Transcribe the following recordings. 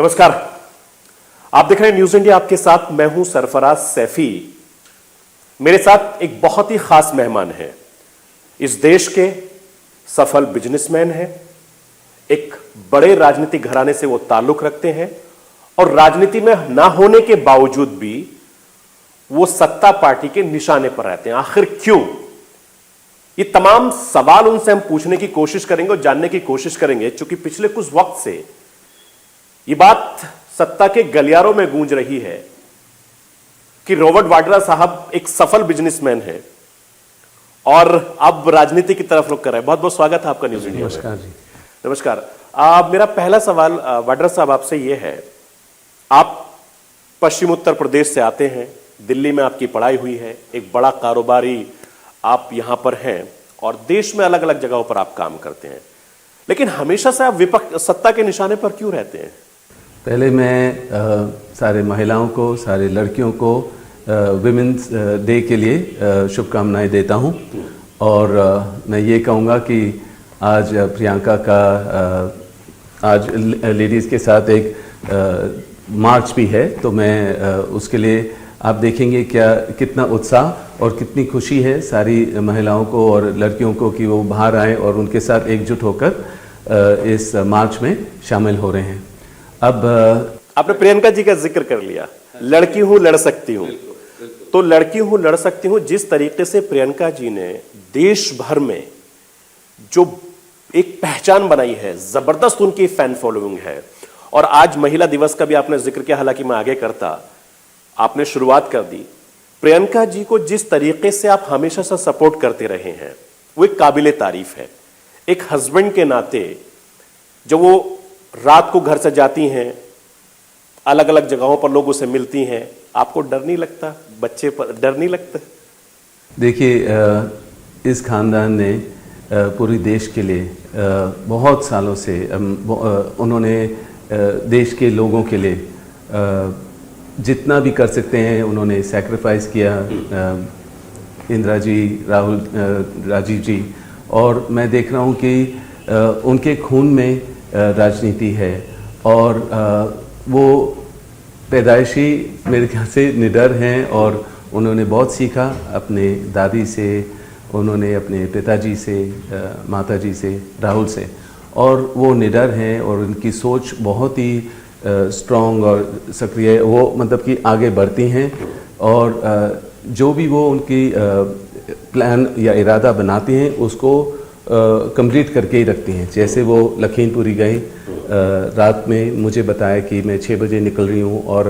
नमस्कार, आप देख रहे हैं न्यूज इंडिया। आपके साथ मैं हूं सरफराज सैफी। मेरे साथ एक बहुत ही खास मेहमान है। इस देश के सफल बिजनेसमैन हैं, एक बड़े राजनीतिक घराने से वो ताल्लुक रखते हैं और राजनीति में ना होने के बावजूद भी वो सत्ता पार्टी के निशाने पर रहते हैं। आखिर क्यों? ये तमाम सवाल उनसे हम पूछने की कोशिश करेंगे और जानने की कोशिश करेंगे, क्योंकि पिछले कुछ वक्त से ये बात सत्ता के गलियारों में गूंज रही है कि रॉबर्ट वाड्रा साहब एक सफल बिजनेसमैन हैं और अब राजनीति की तरफ रुख कर रहे हैं। बहुत बहुत स्वागत है आपका न्यूज इंडिया में। नमस्कार जी। नमस्कार। मेरा पहला सवाल वाड्रा साहब आपसे यह है, आप पश्चिम उत्तर प्रदेश से आते हैं, दिल्ली में आपकी पढ़ाई हुई है, एक बड़ा कारोबारी आप यहां पर हैं और देश में अलग अलग जगहों पर आप काम करते हैं, लेकिन हमेशा से आप विपक्ष सत्ता के निशाने पर क्यों रहते हैं? पहले मैं सारे महिलाओं को, सारे लड़कियों को विमेंस डे के लिए शुभकामनाएं देता हूं और मैं ये कहूँगा कि आज प्रियंका का आज लेडीज़ के साथ एक मार्च भी है, तो मैं उसके लिए आप देखेंगे कितना उत्साह और कितनी खुशी है सारी महिलाओं को और लड़कियों को कि वो बाहर आए और उनके साथ एकजुट होकर इस मार्च में शामिल हो रहे हैं। अब आपने प्रियंका जी का जिक्र कर लिया, लड़की हूं लड़ सकती हूं, तो लड़की हूं लड़ सकती हूं जिस तरीके से प्रियंका जी ने देश भर में जो एक पहचान बनाई है, जबरदस्त उनकी फैन फॉलोइंग है। और आज महिला दिवस का भी आपने जिक्र किया, हालांकि मैं आगे करता, आपने शुरुआत कर दी। प्रियंका जी को जिस तरीके से आप हमेशा से सपोर्ट करते रहे हैं वो एक काबिले तारीफ है। एक हस्बैंड के नाते जब वो रात को घर से जाती हैं, अलग अलग जगहों पर लोग उसे मिलती हैं, आपको डर नहीं लगता? बच्चे पर डर नहीं लगता? देखिए, इस खानदान ने पूरे देश के लिए बहुत सालों से उन्होंने देश के लोगों के लिए जितना भी कर सकते हैं उन्होंने सैक्रिफाइस किया। इंदिरा जी, राजीव जी, और मैं देख रहा हूँ कि उनके खून में राजनीति है और वो पैदाइशी मेरे ख्याल से निडर हैं और उन्होंने बहुत सीखा अपने दादी से, उन्होंने अपने पिताजी से, माताजी से, राहुल से, और वो निडर हैं और उनकी सोच बहुत ही स्ट्रॉन्ग और सक्रिय, वो मतलब कि आगे बढ़ती हैं और जो भी वो उनकी प्लान या इरादा बनाती हैं उसको कंप्लीट करके ही रखती हैं। जैसे वो लखीमपुरी गई, रात में मुझे बताया कि मैं 6 बजे निकल रही हूँ और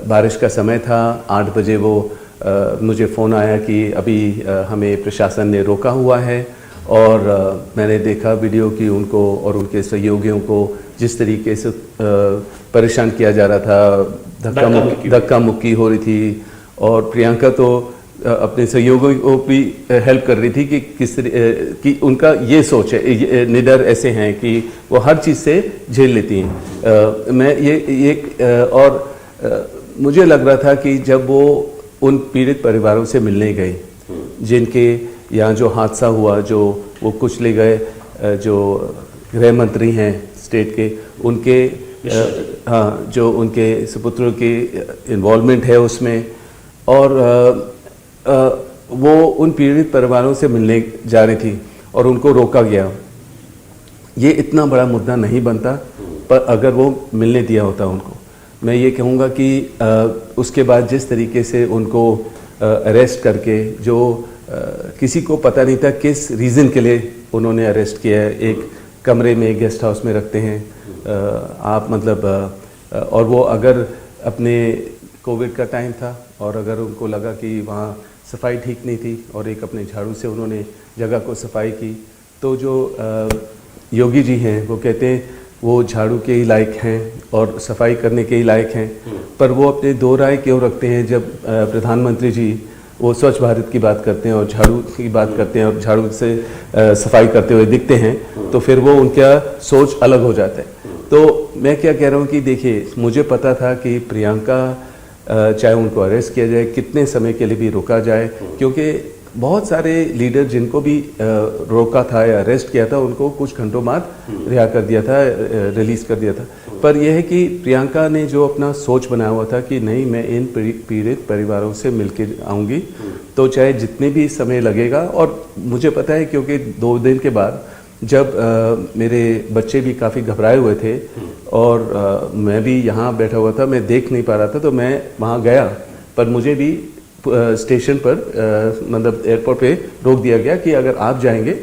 बारिश का समय था। 8 बजे वो मुझे फ़ोन आया कि अभी हमें प्रशासन ने रोका हुआ है और मैंने देखा वीडियो कि उनको और उनके सहयोगियों को जिस तरीके से परेशान किया जा रहा था, धक्का मुक्की हो रही थी और प्रियंका तो अपने सहयोगियों को भी हेल्प कर रही थी कि किस कि उनका ये सोच है, निडर ऐसे हैं कि वो हर चीज़ से झेल लेती हैं। मैं ये और मुझे लग रहा था कि जब वो उन पीड़ित परिवारों से मिलने गए जिनके यहाँ जो हादसा हुआ, जो वो कुचले गए, जो गृह मंत्री हैं स्टेट के, उनके हाँ, जो उनके सुपुत्रों की इन्वॉल्वमेंट है उसमें, और वो उन पीड़ित परिवारों से मिलने जा रही थी और उनको रोका गया। ये इतना बड़ा मुद्दा नहीं बनता, पर अगर वो मिलने दिया होता उनको, मैं ये कहूँगा कि उसके बाद जिस तरीके से उनको अरेस्ट करके, जो किसी को पता नहीं था किस रीज़न के लिए उन्होंने अरेस्ट किया है, एक कमरे में, एक गेस्ट हाउस में रखते हैं आप, मतलब और वो अगर अपने कोविड का टाइम था और अगर उनको लगा कि वहाँ सफाई ठीक नहीं थी और एक अपने झाड़ू से उन्होंने जगह को सफाई की, तो जो योगी जी हैं वो कहते हैं वो झाड़ू के ही लायक हैं और सफाई करने के ही लायक हैं, पर वो अपने दो राय क्यों रखते हैं जब प्रधानमंत्री जी वो स्वच्छ भारत की बात करते हैं और झाड़ू की बात करते हैं और झाड़ू से सफाई करते हुए दिखते हैं, तो फिर वो उनका सोच अलग हो जाता है। तो मैं क्या कह रहा हूँ कि देखिए, मुझे पता था कि प्रियंका चाहे उनको अरेस्ट किया जाए, कितने समय के लिए भी रोका जाए, क्योंकि बहुत सारे लीडर जिनको भी रोका था या अरेस्ट किया था उनको कुछ घंटों बाद रिहा कर दिया था, रिलीज कर दिया था। पर यह है कि प्रियंका ने जो अपना सोच बनाया हुआ था कि नहीं, मैं इन पीड़ित परिवारों से मिलकर आऊँगी, तो चाहे जितने भी समय लगेगा। और मुझे पता है क्योंकि 2 दिन के बाद जब मेरे बच्चे भी काफ़ी घबराए हुए थे और मैं भी यहाँ बैठा हुआ था, मैं देख नहीं पा रहा था, तो मैं वहाँ गया, पर मुझे भी स्टेशन पर मतलब एयरपोर्ट पे रोक दिया गया कि अगर आप जाएंगे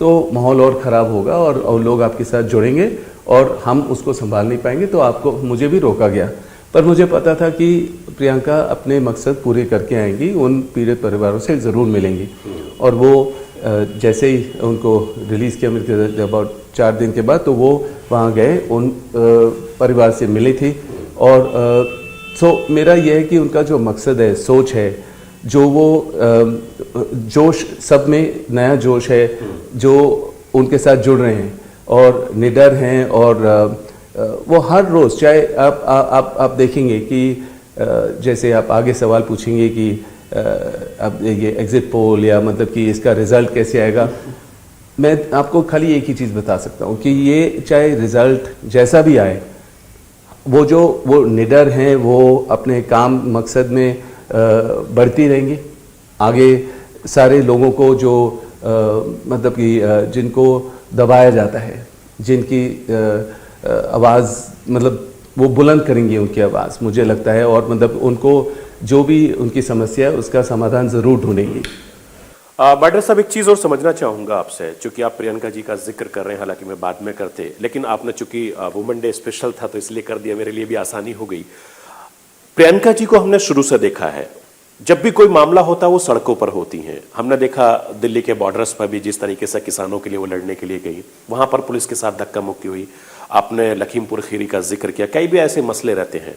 तो माहौल और ख़राब होगा और लोग आपके साथ जुड़ेंगे और हम उसको संभाल नहीं पाएंगे, तो आपको, मुझे भी रोका गया। पर मुझे पता था कि प्रियंका अपने मकसद पूरे करके आएंगी, उन पीड़ित परिवारों से ज़रूर मिलेंगी। और वो जैसे ही उनको रिलीज़ किया मिलकर अबाउट 4 दिन के बाद, तो वो वहाँ गए, उन परिवार से मिली थी। और सो मेरा यह है कि उनका जो मकसद है, सोच है, जो वो जोश, सब में नया जोश है जो उनके साथ जुड़ रहे हैं और निडर हैं। और वो हर रोज़, चाहे आप देखेंगे कि जैसे आप आगे सवाल पूछेंगे कि अब ये एग्जिट पोल या मतलब कि इसका रिज़ल्ट कैसे आएगा, मैं आपको खाली एक ही चीज़ बता सकता हूँ कि ये चाहे रिज़ल्ट जैसा भी आए, वो निडर हैं, वो अपने काम मकसद में बढ़ती रहेंगी। आगे सारे लोगों को जो मतलब कि जिनको दबाया जाता है, जिनकी आवाज़, मतलब वो बुलंद करेंगी उनकी आवाज़, मुझे लगता है। और मतलब उनको जो भी उनकी समस्या है उसका समाधान ज़रूर ढूंढेंगी। बाड्रा साहब, एक चीज़ और समझना चाहूँगा आपसे, चूंकि आप प्रियंका जी का जिक्र कर रहे हैं, हालांकि मैं बाद में करते, लेकिन आपने चूंकि वुमेन डे स्पेशल था तो इसलिए कर दिया, मेरे लिए भी आसानी हो गई। प्रियंका जी को हमने शुरू से देखा है, जब भी कोई मामला होता है वो सड़कों पर होती हैं। हमने देखा दिल्ली के बॉर्डर्स पर भी जिस तरीके से किसानों के लिए वो लड़ने के लिए गई, वहां पर पुलिस के साथ धक्का मुक्की हुई। आपने लखीमपुर खीरी का जिक्र किया, कई भी ऐसे मसले रहते हैं।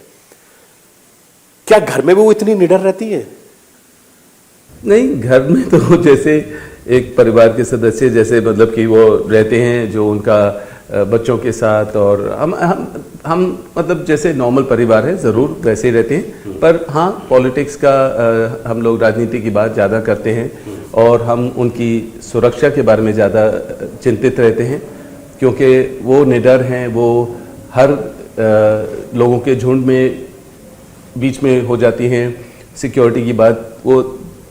क्या घर में भी वो इतनी निडर रहती है? नहीं, घर में तो जैसे एक परिवार के सदस्य जैसे मतलब कि वो रहते हैं, जो उनका बच्चों के साथ, और हम मतलब जैसे नॉर्मल परिवार है, ज़रूर वैसे ही रहते हैं। पर हाँ, पॉलिटिक्स का हम लोग राजनीति की बात ज़्यादा करते हैं और हम उनकी सुरक्षा के बारे में ज़्यादा चिंतित रहते हैं, क्योंकि वो निडर हैं, वो हर लोगों के झुंड में बीच में हो जाती हैं। सिक्योरिटी की बात वो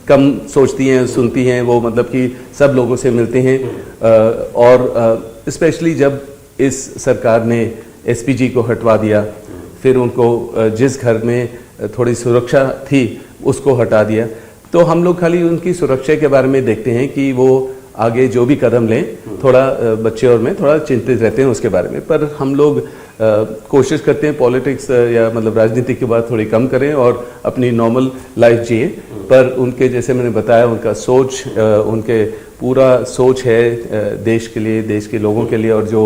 कम सोचती हैं, सुनती हैं, वो मतलब कि सब लोगों से मिलते हैं। और स्पेशली जब इस सरकार ने एसपीजी को हटवा दिया, फिर उनको जिस घर में थोड़ी सुरक्षा थी उसको हटा दिया, तो हम लोग खाली उनकी सुरक्षा के बारे में देखते हैं कि वो आगे जो भी कदम लें, थोड़ा बच्चे और मैं थोड़ा चिंतित रहते हैं उसके बारे में। पर हम लोग कोशिश करते हैं पॉलिटिक्स या मतलब राजनीति की बात थोड़ी कम करें और अपनी नॉर्मल लाइफ जिए। पर उनके, जैसे मैंने बताया, उनका सोच, उनके पूरा सोच है देश के लिए, देश के लोगों के लिए, और जो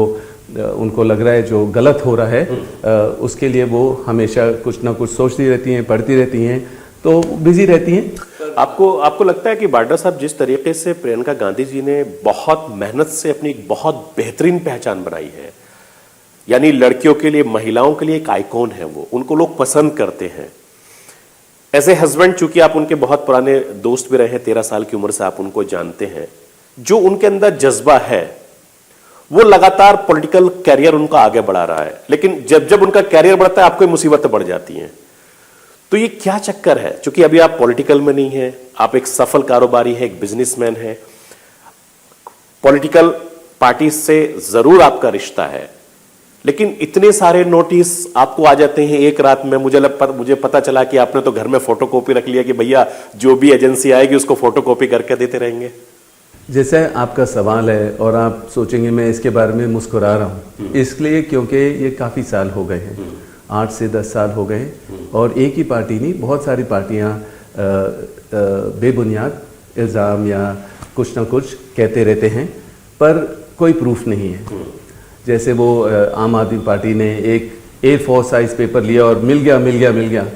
उनको लग रहा है जो गलत हो रहा है उसके लिए वो हमेशा कुछ ना कुछ सोचती रहती हैं, पढ़ती रहती हैं, तो बिजी रहती हैं। आपको लगता है कि बाड्रा साहब, जिस तरीके से प्रियंका गांधी जी ने बहुत मेहनत से अपनी एक बहुत बेहतरीन पहचान बनाई है, यानी लड़कियों के लिए, महिलाओं के लिए एक आइकॉन है, वो उनको लोग पसंद करते हैं। एज ए हस्बैंड, चूंकि आप उनके बहुत पुराने दोस्त भी रहे हैं, 13 साल की उम्र से आप उनको जानते हैं, जो उनके अंदर जज्बा है वो लगातार पॉलिटिकल कैरियर उनका आगे बढ़ा रहा है। लेकिन जब जब उनका कैरियर बढ़ता है आपको मुसीबतें बढ़ जाती हैं। तो ये क्या चक्कर है? क्योंकि अभी आप पॉलिटिकल में नहीं है, आप एक सफल कारोबारी है, एक बिजनेसमैन है, पॉलिटिकल पार्टी से जरूर आपका रिश्ता है, लेकिन इतने सारे नोटिस आपको आ जाते हैं एक रात में। मुझे पता चला कि आपने तो घर में फोटोकॉपी रख लिया कि भैया जो भी एजेंसी आएगी उसको फोटोकॉपी करके देते रहेंगे। जैसे आपका सवाल है और आप सोचेंगे मैं इसके बारे में मुस्कुरा रहा हूँ, इसलिए क्योंकि ये काफ़ी साल हो गए हैं, 8 से 10 साल हो गए, और एक ही पार्टी नहीं, बहुत सारी पार्टियाँ बेबुनियाद इल्ज़ाम या कुछ ना कुछ कहते रहते हैं, पर कोई प्रूफ नहीं है। जैसे वो आम आदमी पार्टी ने एक A4 साइज पेपर लिया और मिल गया,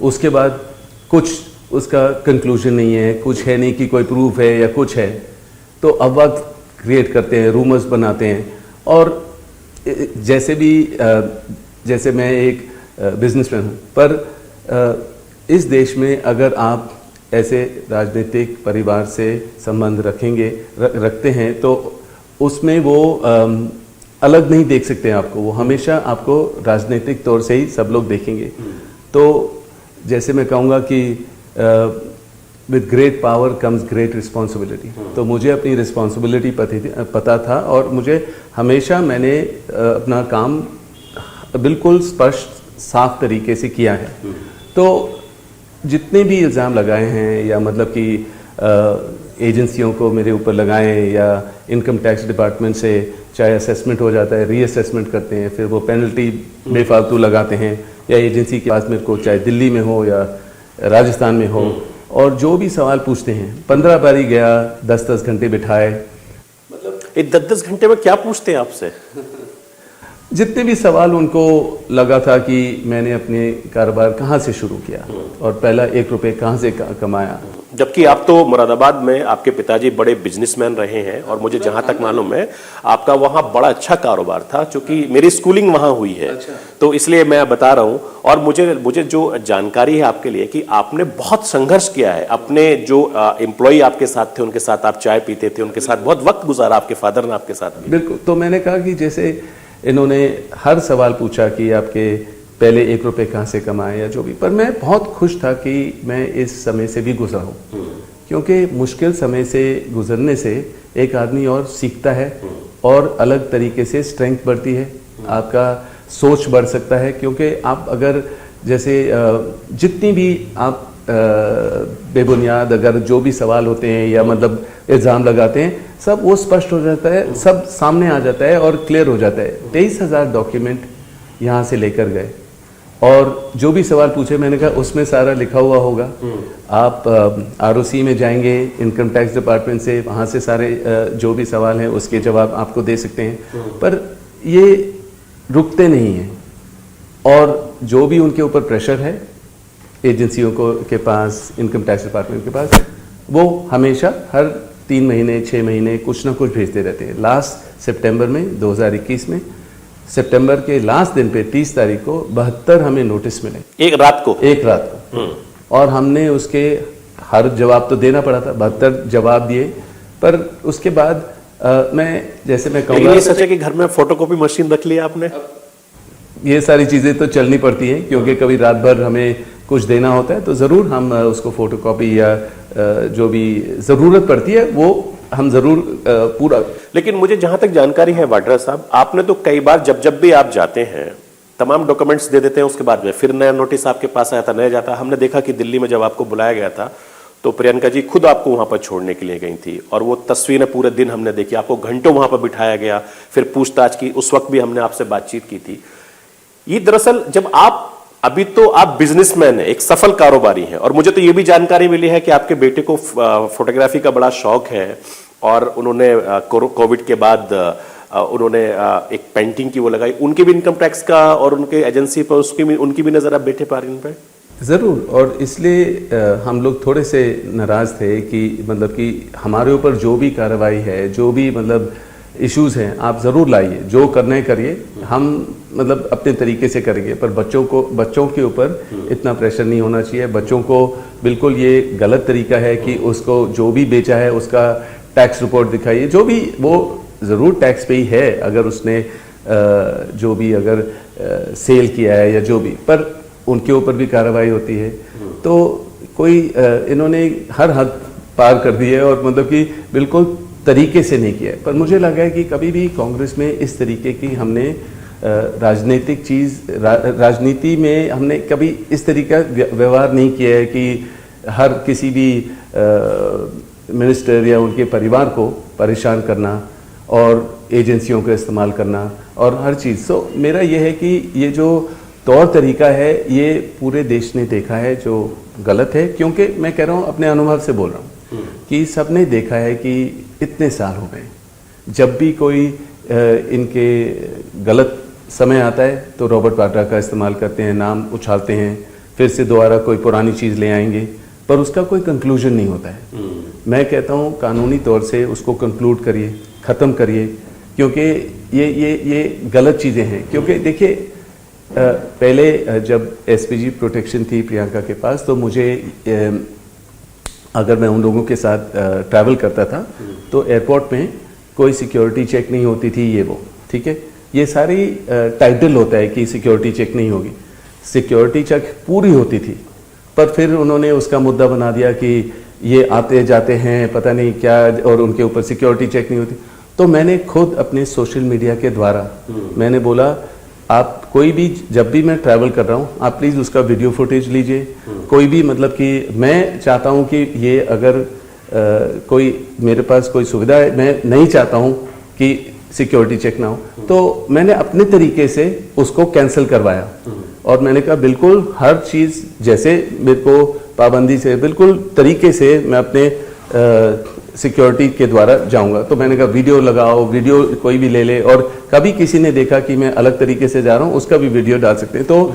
उसके बाद कुछ उसका कंक्लूजन नहीं है, कुछ है नहीं कि कोई प्रूफ है या कुछ है, तो अफवाह क्रिएट करते हैं, रूमर्स बनाते हैं। और जैसे मैं एक बिजनेसमैन हूँ, पर इस देश में अगर आप ऐसे राजनीतिक परिवार से संबंध रखते हैं तो उसमें वो अलग नहीं देख सकते हैं आपको, वो हमेशा आपको राजनीतिक तौर से ही सब लोग देखेंगे। तो जैसे मैं कहूँगा कि with great power comes great responsibility, तो मुझे अपनी रिस्पॉन्सिबिलिटी पता था और मुझे हमेशा मैंने अपना काम बिल्कुल स्पष्ट साफ तरीके से किया है। तो जितने भी इल्ज़ाम लगाए हैं या मतलब कि एजेंसियों को मेरे ऊपर लगाएं या इनकम टैक्स डिपार्टमेंट से चाहे असेसमेंट हो जाता है, रीअसेसमेंट करते हैं, फिर वो पेनल्टी बेफालतू लगाते हैं, या एजेंसी के पास मेरे को चाहे दिल्ली में हो या राजस्थान में हो, और जो भी सवाल पूछते हैं 15 बारी गया, 10-10 घंटे बिठाए। मतलब ये 10-10 घंटे में क्या पूछते हैं आपसे? जितने भी सवाल उनको लगा था कि मैंने अपने कारोबार कहाँ से शुरू किया और पहला 1 रुपये कहाँ से कमाया। जबकि आप तो मुरादाबाद में आपके पिताजी बड़े बिजनेसमैन रहे हैं और मुझे जहां तक मालूम है आपका वहां बड़ा अच्छा कारोबार था, क्योंकि मेरी स्कूलिंग वहां हुई है। तो इसलिए मैं बता रहा हूं। और मुझे जो जानकारी है आपके लिए कि आपने बहुत संघर्ष किया है, अपने जो एम्प्लॉय आपके साथ थे उनके साथ आप चाय पीते थे, उनके साथ बहुत वक्त गुजारा आपके फादर ने आपके साथ। बिल्कुल। तो मैंने कहा कि जैसे इन्होंने हर सवाल पूछा कि आपके पहले 1 रुपये कहाँ से कमाए या जो भी, पर मैं बहुत खुश था कि मैं इस समय से भी गुजरा हूँ, क्योंकि मुश्किल समय से गुजरने से एक आदमी और सीखता है और अलग तरीके से स्ट्रेंथ बढ़ती है, आपका सोच बढ़ सकता है। क्योंकि आप अगर जैसे जितनी भी आप बेबुनियाद अगर जो भी सवाल होते हैं या मतलब इल्ज़ाम लगाते हैं, सब वो स्पष्ट हो जाता है, सब सामने आ जाता है और क्लियर हो जाता है। 23,000 डॉक्यूमेंट यहाँ से लेकर गए और जो भी सवाल पूछे मैंने कहा उसमें सारा लिखा हुआ होगा। आप ROC में जाएंगे इनकम टैक्स डिपार्टमेंट से, वहाँ से सारे जो भी सवाल हैं उसके जवाब आपको दे सकते हैं। पर ये रुकते नहीं हैं और जो भी उनके ऊपर प्रेशर है एजेंसियों को के पास, इनकम टैक्स डिपार्टमेंट के पास, वो हमेशा हर 3 महीने 6 महीने कुछ ना कुछ भेजते रहते हैं। लास्ट सितंबर में 2021 में सितंबर के लास्ट दिन पे 30 तारीख को 72 हमें नोटिस मिले, एक रात को। और हमने उसके हर जवाब तो देना पड़ा था, 72 जवाब दिए। पर उसके बाद मैं जैसे मैं कहूँगा, ये सच है कि घर में फोटोकॉपी मशीन रख लिया आपने? ये सारी चीज़ें तो चलनी पड़ती हैं, क्योंकि कभी रात भर हमें कुछ देना होता है तो ज़रूर हम उसको फोटोकॉपी या जो भी ज़रूरत पड़ती है वो हम ज़रूर पूरा। लेकिन मुझे जहां तक जानकारी है वाड्रा साहब, आपने तो कई बार जब भी आप जाते हैं तमाम डॉक्यूमेंट्स दे देते हैं, उसके बाद में फिर नया नोटिस आपके पास आया था, नया जाता। हमने देखा कि दिल्ली में जब आपको बुलाया गया था तो प्रियंका जी खुद आपको वहां पर छोड़ने के लिए गई थी, और वो तस्वीरें पूरे दिन हमने देखी, आपको घंटों वहां पर बिठाया गया, फिर पूछताछ की, उस वक्त भी हमने आपसे बातचीत की थी। ये दरअसल जब आप अभी तो आप बिजनेसमैन है, एक सफल कारोबारी हैं, और मुझे तो ये भी जानकारी मिली है कि आपके बेटे को फोटोग्राफी का बड़ा शौक है और उन्होंने कोविड के बाद उन्होंने एक पेंटिंग की वो लगाई। उनके भी इनकम टैक्स का और उनके एजेंसी पर उनकी भी नजर आप बैठे पा रहे हैं पे? ज़रूर। और इसलिए हम लोग थोड़े से नाराज़ थे कि मतलब कि हमारे ऊपर जो भी कार्रवाई है, जो भी मतलब इश्यूज़ हैं, आप ज़रूर लाइए, जो करना है करिए, हम मतलब अपने तरीके से करेंगे, पर बच्चों के ऊपर इतना प्रेशर नहीं होना चाहिए। बच्चों को बिल्कुल ये गलत तरीका है कि उसको जो भी बेचा है उसका टैक्स रिपोर्ट दिखाइए, जो भी वो ज़रूर टैक्स पे ही है अगर उसने जो भी अगर सेल किया है या जो भी, पर उनके ऊपर भी कार्रवाई होती है। तो कोई इन्होंने हर हद पार कर दी है और मतलब कि बिल्कुल तरीके से नहीं किया है। पर मुझे लगा है कि कभी भी कांग्रेस में इस तरीके की हमने राजनीतिक राजनीति में हमने कभी इस तरीका व्यवहार नहीं किया है कि हर किसी भी मिनिस्टर या उनके परिवार को परेशान करना और एजेंसियों का इस्तेमाल करना और हर चीज़। तो मेरा ये है कि ये जो तौर तरीका है ये पूरे देश ने देखा है जो गलत है, क्योंकि मैं कह रहा हूँ अपने अनुभव से बोल रहा हूँ कि सबने देखा है कि इतने साल हो गए, जब भी कोई इनके गलत समय आता है तो रॉबर्ट वाड्रा का इस्तेमाल करते हैं, नाम उछालते हैं, फिर से दोबारा कोई पुरानी चीज़ ले आएंगे, पर उसका कोई कंक्लूजन नहीं होता है। मैं कहता हूँ कानूनी तौर से उसको कंक्लूड करिए, ख़त्म करिए, क्योंकि ये गलत चीज़ें हैं। क्योंकि देखिए पहले जब SPG प्रोटेक्शन थी प्रियंका के पास, तो मुझे अगर मैं उन लोगों के साथ ट्रैवल करता था तो एयरपोर्ट में कोई सिक्योरिटी चेक नहीं होती थी, ये वो ठीक है। ये सारी टाइटल होता है कि सिक्योरिटी चेक नहीं होगी। सिक्योरिटी चेक पूरी होती थी, पर फिर उन्होंने उसका मुद्दा बना दिया कि ये आते जाते हैं पता नहीं क्या, और उनके ऊपर सिक्योरिटी चेक नहीं होती। तो मैंने खुद अपने सोशल मीडिया के द्वारा मैंने बोला, आप कोई भी, जब भी मैं ट्रैवल कर रहा हूँ, आप प्लीज़ उसका वीडियो फुटेज लीजिए। कोई भी, मतलब कि मैं चाहता हूँ कि ये अगर कोई मेरे पास कोई सुविधा है, मैं नहीं चाहता हूँ कि सिक्योरिटी चेक ना हो, तो मैंने अपने तरीके से उसको कैंसिल करवाया। और मैंने कहा बिल्कुल हर चीज़ जैसे मेरे को पाबंदी से, बिल्कुल तरीके से मैं अपने सिक्योरिटी के द्वारा जाऊंगा। तो मैंने कहा वीडियो लगाओ, वीडियो कोई भी ले ले, और कभी किसी ने देखा कि मैं अलग तरीके से जा रहा हूँ, उसका भी वीडियो डाल सकते हैं। तो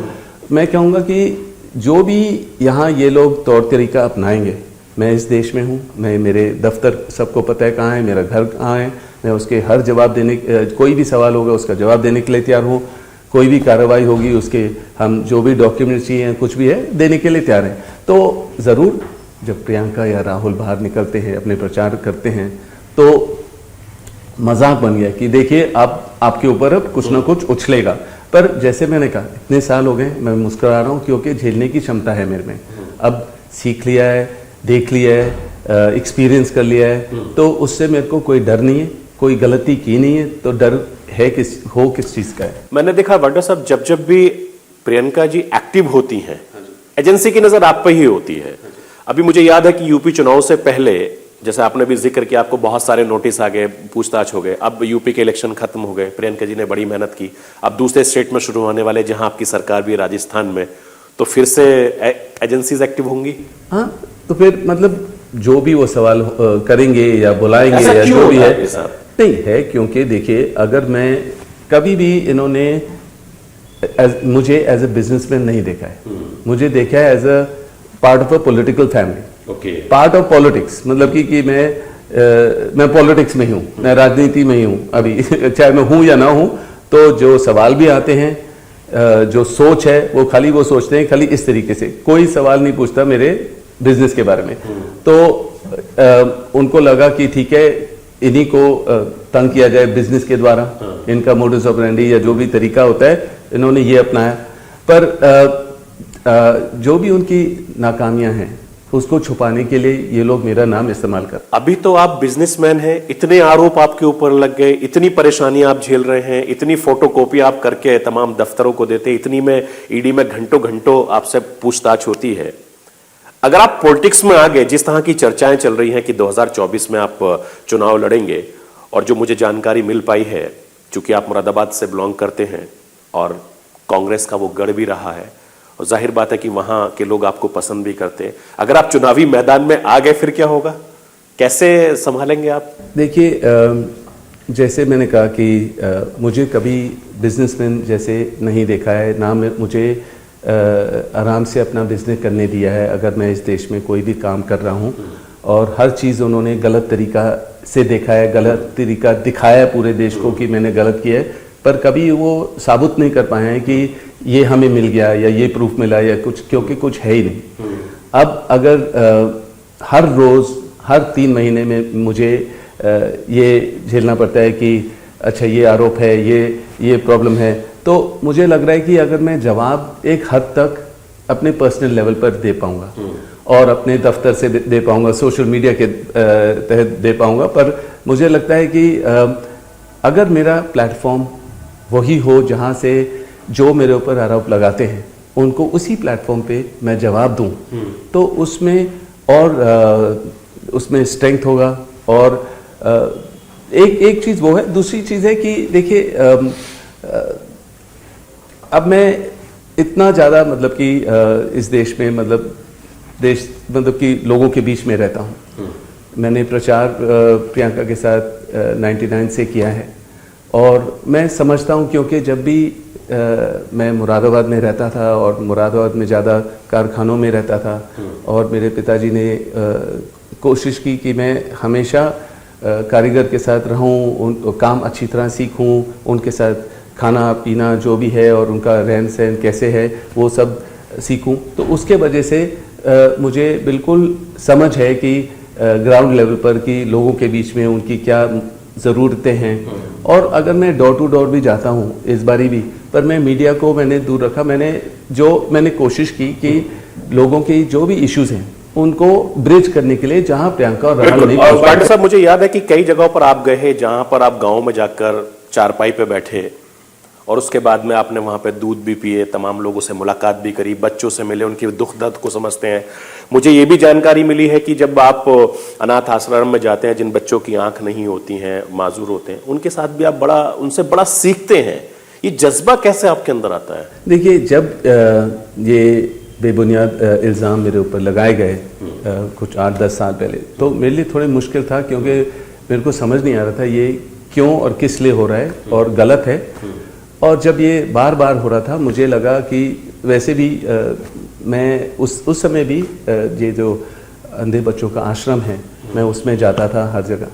मैं कहूँगा कि जो भी यहाँ ये लोग तौर तरीका अपनाएंगे, मैं इस देश में हूँ, मैं, मेरे दफ्तर सबको पता है कहाँ है, मेरा घर कहाँ है, मैं उसके हर जवाब देने, कोई भी सवाल होगा उसका जवाब देने के लिए तैयार हूँ। कोई भी कार्रवाई होगी उसके हम जो भी डॉक्यूमेंट्स चाहिए, कुछ भी है, देने के लिए तैयार हैं। तो ज़रूर जब प्रियंका या राहुल बाहर निकलते हैं, अपने प्रचार करते हैं, तो मजाक बन गया कि देखिए आपके ऊपर अब कुछ ना कुछ उछलेगा। पर जैसे मैंने कहा, इतने साल हो गए, मैं मुस्कुरा रहा हूँ क्योंकि झेलने की क्षमता है मेरे में। अब सीख लिया है, देख लिया है, एक्सपीरियंस कर लिया है, तो उससे मेरे को कोई डर नहीं है, कोई गलती की नहीं है, तो डर है किस चीज़ का है। मैंने देखा वाड्रा साहब, जब भी प्रियंका जी एक्टिव होती हैं, एजेंसी की नजर आप पे ही होती है। अभी मुझे याद है कि यूपी चुनाव से पहले, जैसे आपने भी जिक्र किया, आपको बहुत सारे नोटिस आ गए, पूछताछ हो गए। अब यूपी के इलेक्शन खत्म हो गए, प्रियंका जी ने बड़ी मेहनत की, अब दूसरे स्टेट में शुरू होने वाले, जहां आपकी सरकार भी, राजस्थान में, तो फिर से एजेंसीज एक्टिव होंगी। हाँ, तो फिर मतलब जो भी वो सवाल करेंगे या बुलाएंगे या जो भी है, नहीं है, क्योंकि देखिए अगर मैं कभी भी, इन्होंने मुझे एज ए बिजनेसमैन नहीं देखा है, मुझे देखा है as a part of a political family, part of politics, मतलब कि मैं पॉलिटिक्स में हूँ, मैं राजनीति में ही हूँ अभी चाहे मैं हूँ या ना हूँ। तो जो सवाल भी आते हैं, जो सोच है, वो खाली वो सोचते हैं खाली इस तरीके से, कोई सवाल नहीं पूछता मेरे बिजनेस के बारे में। तो उनको लगा कि ठीक है, इन्हीं को तंग किया जाए बिजनेस के द्वारा, इनका मोडस ऑपरेंडी या जो भी तरीका होता है, इन्होंने ये अपनाया। पर जो भी उनकी नाकामियां हैं, उसको छुपाने के लिए ये लोग मेरा नाम इस्तेमाल कर। अभी तो आप बिजनेसमैन हैं, इतने आरोप आपके ऊपर लग गए, इतनी परेशानी आप झेल रहे हैं, इतनी फोटोकॉपी आप करके तमाम दफ्तरों को देते, इतनी में ईडी में घंटों घंटों आपसे पूछताछ होती है। अगर आप पॉलिटिक्स में आ गए, जिस तरह की चर्चाएं चल रही हैं कि 2024 में आप चुनाव लड़ेंगे, और जो मुझे जानकारी मिल पाई है, चूंकि आप मुरादाबाद से बिलोंग करते हैं और कांग्रेस का वो गढ़ भी रहा है, और जाहिर बात है कि वहां के लोग आपको पसंद भी करते हैं, अगर आप चुनावी मैदान में आ गए फिर क्या होगा, कैसे संभालेंगे आप? देखिए, जैसे मैंने कहा कि मुझे कभी बिजनेसमैन जैसे नहीं देखा है, ना मुझे आराम से अपना बिजनेस करने दिया है। अगर मैं इस देश में कोई भी काम कर रहा हूँ, और हर चीज़ उन्होंने गलत तरीका से देखा है, गलत तरीका दिखाया है पूरे देश को कि मैंने गलत किया है, पर कभी वो साबित नहीं कर पाए हैं कि ये हमें मिल गया या ये प्रूफ मिला या कुछ, क्योंकि कुछ है ही नहीं। अब अगर हर रोज़, हर 3 महीने में मुझे ये झेलना पड़ता है कि अच्छा ये आरोप है, ये प्रॉब्लम है, तो मुझे लग रहा है कि अगर मैं जवाब एक हद तक अपने पर्सनल लेवल पर दे पाऊंगा, और अपने दफ्तर से दे पाऊंगा, सोशल मीडिया के तहत दे पाऊंगा, पर मुझे लगता है कि अगर मेरा प्लेटफॉर्म वही हो जहां से जो मेरे ऊपर आरोप लगाते हैं उनको उसी प्लेटफॉर्म पे मैं जवाब दूं, तो उसमें स्ट्रेंथ होगा। और एक चीज़ वो है। दूसरी चीज़ है कि देखिए, अब मैं इतना ज़्यादा मतलब कि इस देश में मतलब कि लोगों के बीच में रहता हूँ। मैंने प्रचार प्रियंका के साथ 99 से किया है, और मैं समझता हूँ, क्योंकि जब भी मैं मुरादाबाद में रहता था, और मुरादाबाद में ज़्यादा कारखानों में रहता था, और मेरे पिताजी ने कोशिश की कि मैं हमेशा कारीगर के साथ रहूं, काम अच्छी तरह सीखूं, उनके साथ खाना पीना जो भी है और उनका रहन सहन कैसे है वो सब सीखूं। तो उसके वजह से मुझे बिल्कुल समझ है कि ग्राउंड लेवल पर कि लोगों के बीच में उनकी क्या ज़रूरतें हैं। और अगर मैं डोर टू डोर भी जाता हूँ इस बारी भी, पर मैं मीडिया को मैंने दूर रखा। मैंने कोशिश की कि लोगों के जो भी इश्यूज हैं उनको ब्रिज करने के लिए, जहां प्रियंका और राहुल नहीं और डॉक्टर साहब, मुझे याद है कि कई जगहों पर आप गए हैं जहां पर आप गांव में जाकर चारपाई पे बैठे और उसके बाद में आपने वहां पे दूध भी पिए, तमाम लोगों से मुलाकात भी करी, बच्चों से मिले, उनके दुख दर्द को समझते हैं। मुझे ये भी जानकारी मिली है कि जब आप अनाथ आश्रम में जाते हैं, जिन बच्चों की आंख नहीं होती हैं, माजूर होते हैं, उनके साथ भी आप उनसे बड़ा सीखते हैं। ये जज्बा कैसे आपके अंदर आता है? देखिए, जब ये बेबुनियाद इल्ज़ाम मेरे ऊपर लगाए गए कुछ 8-10 साल पहले, तो मेरे लिए थोड़े मुश्किल था, क्योंकि मेरे को समझ नहीं आ रहा था ये क्यों और किस लिए हो रहा है और गलत है। और जब ये बार बार हो रहा था, मुझे लगा कि वैसे भी मैं उस समय भी ये जो अंधे बच्चों का आश्रम है, मैं उसमें जाता था हर जगह।